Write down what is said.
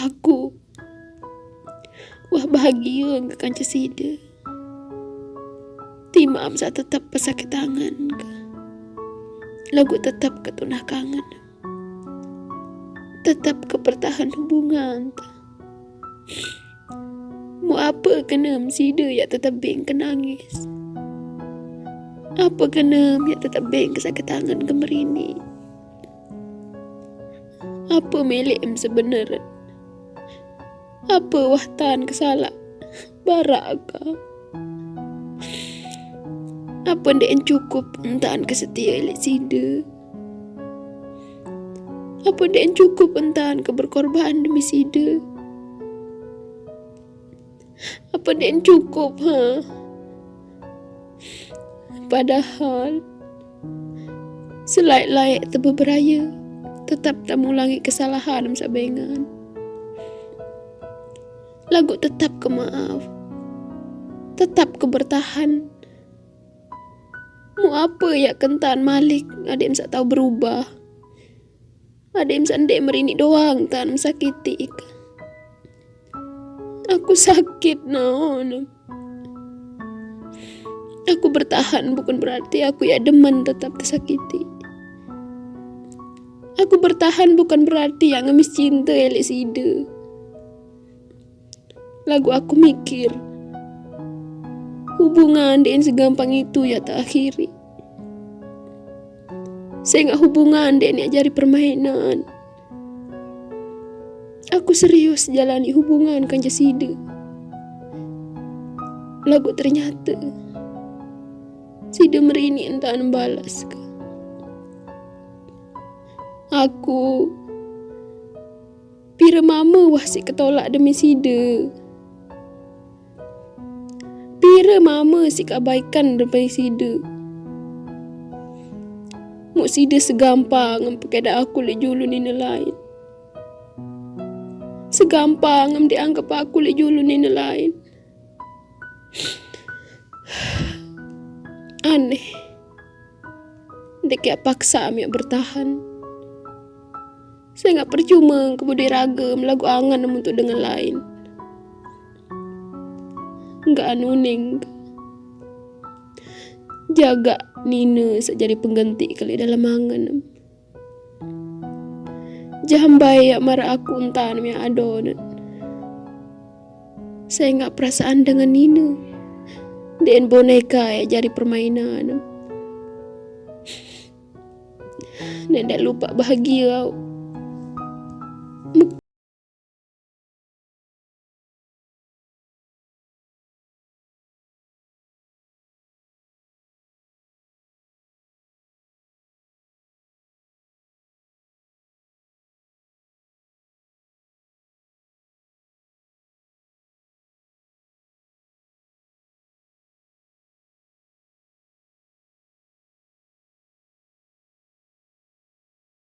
Aku wah bahagia enggak kanca sida. Timam sa tetap pesakit tangan. Lagu tetap ketunah kangen. Tetap kepertahan hubungan. Mau apa kenam sida ya tetap beng kenangis. Apa kenam ya tetap beng kesakit tangan kemerini. Apa melem sebenarnya? Apa wahtan kesalah baraka? Apa ndek cukup entaan kesetia elek sida? Apa ndek cukup entaan keberkorban demi sida? Apa ndek cukup Padahal selaik-laik terberaya tetap tak mengulangi kesalahan sabengan. Lagu tetap kemaaf, tetap kebertahan. Mau apa ya kentan Malik, adik msa tahu berubah. Adik msa ndek merini doang tan sakiti. Aku sakit naon. Aku bertahan bukan berarti aku ya demen tetap tersakiti. Aku bertahan bukan berarti yang ngemis cinta elek sida. Lagu aku mikir hubungan dengan segampang itu ya tak akhiri. Saya gak hubungan dengan jari permainan. Aku serius jalani hubungan kanca sida. Lagu ternyata sida merini entah balas. Aku pira mama wah si ketolak demi sida. Pira mama si keabaikan demi sida. Muk sida segampang ngempekeda aku le julu nina lain. Segampang ngem dianggap aku le julu nina lain. Aneh. Dek ya paksa amik bertahan. Saya gak percuma kebudi ragam lagu angan untuk dengan lain. Gak anuning. Jaga Nina sejadi pengganti kali dalam angan. Jambai ya marah aku entan yang adon. Saya gak perasaan dengan Nina. Den boneka ya jadi permainan. Dan tak lupa bahagia.